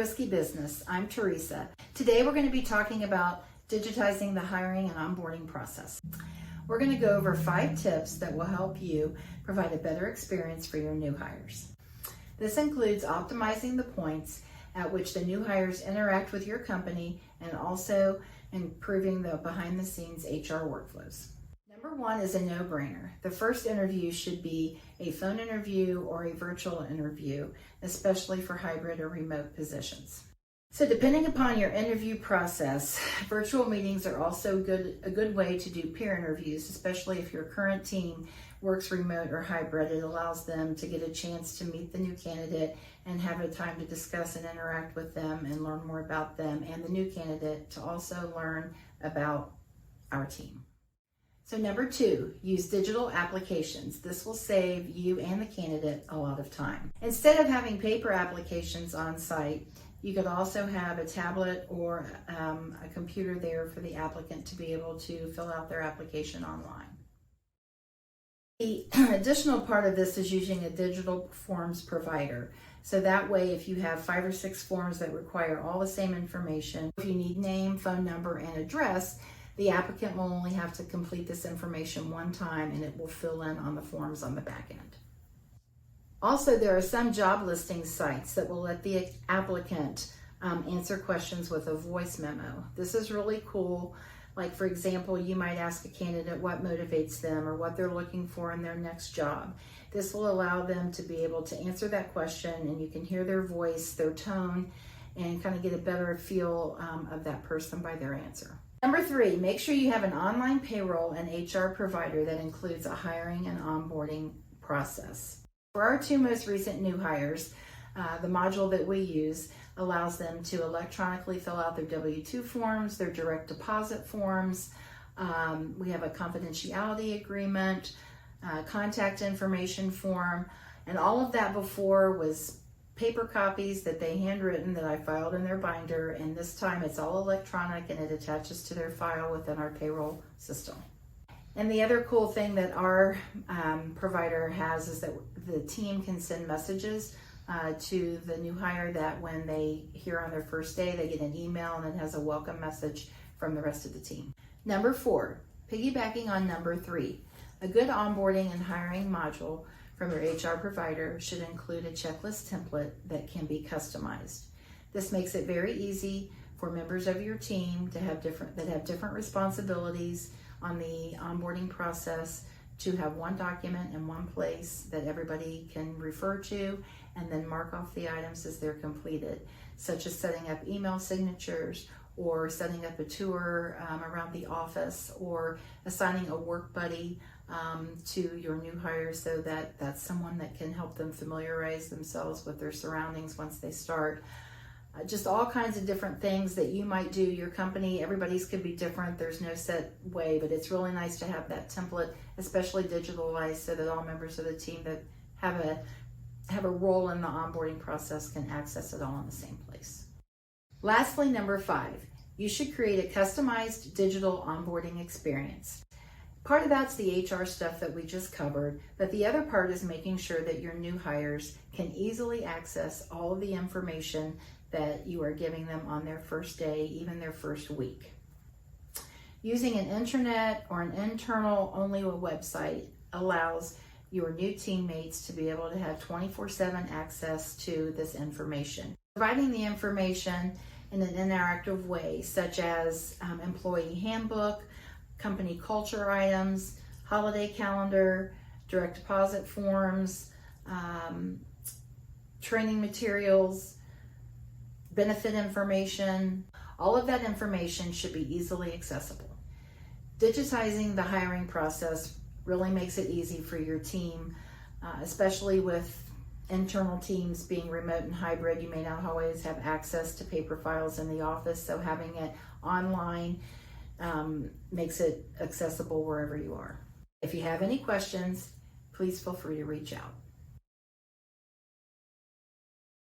Risky Business. I'm Teresa. Today we're going to be talking about digitizing the hiring and onboarding process. We're going to go over 5 tips that will help you provide a better experience for your new hires. This includes optimizing the points at which the new hires interact with your company and also improving the behind-the-scenes HR workflows. Number 1 is a no-brainer. The first interview should be a phone interview or a virtual interview, especially for hybrid or remote positions. So depending upon your interview process, virtual meetings are also a good way to do peer interviews, especially if your current team works remote or hybrid. It allows them to get a chance to meet the new candidate and have a time to discuss and interact with them and learn more about them and the new candidate to also learn about our team. So number 2, use digital applications. This will save you and the candidate a lot of time. Instead of having paper applications on site, you could also have a tablet or a computer there for the applicant to be able to fill out their application online. The additional part of this is using a digital forms provider. So that way, if you have 5 or 6 forms that require all the same information, if you need name, phone number, and address, the applicant will only have to complete this information one time and it will fill in on the forms on the back end. Also, there are some job listing sites that will let the applicant answer questions with a voice memo. This is really cool. Like, for example, you might ask a candidate what motivates them or what they're looking for in their next job. This will allow them to be able to answer that question, and you can hear their voice, their tone, and kind of get a better feel of that person by their answer. Number 3, make sure you have an online payroll and HR provider that includes a hiring and onboarding process. For our 2 most recent new hires, the module that we use allows them to electronically fill out their W-2 forms, their direct deposit forms. We have a confidentiality agreement, contact information form, and all of that before was paper copies that they handwritten that I filed in their binder, and this time it's all electronic and it attaches to their file within our payroll system. And the other cool thing that our provider has is that the team can send messages to the new hire that when they here on their first day, they get an email and it has a welcome message from the rest of the team. Number 4, piggybacking on number 3, a good onboarding and hiring module from your HR provider should include a checklist template that can be customized. This makes it very easy for members of your team to have different responsibilities on the onboarding process to have one document in one place that everybody can refer to and then mark off the items as they're completed, such as setting up email signatures or setting up a tour around the office or assigning a work buddy to your new hire so that that's someone that can help them familiarize themselves with their surroundings once they start. Just all kinds of different things that you might do. Your company, everybody's could be different. There's no set way, but it's really nice to have that template, especially digitalized, so that all members of the team that have a role in the onboarding process can access it all in the same place. Lastly, number 5, you should create a customized digital onboarding experience. Part of that's the HR stuff that we just covered, but the other part is making sure that your new hires can easily access all of the information that you are giving them on their first day, even their first week. Using an intranet or an internal only website allows your new teammates to be able to have 24/7 access to this information. Providing the information in an interactive way, such as employee handbook, company culture items, holiday calendar, direct deposit forms, training materials, benefit information. All of that information should be easily accessible. Digitizing the hiring process really makes it easy for your team, especially with internal teams being remote and hybrid. You may not always have access to paper files in the office, so having it online makes it accessible wherever you are. If you have any questions, please feel free to reach out.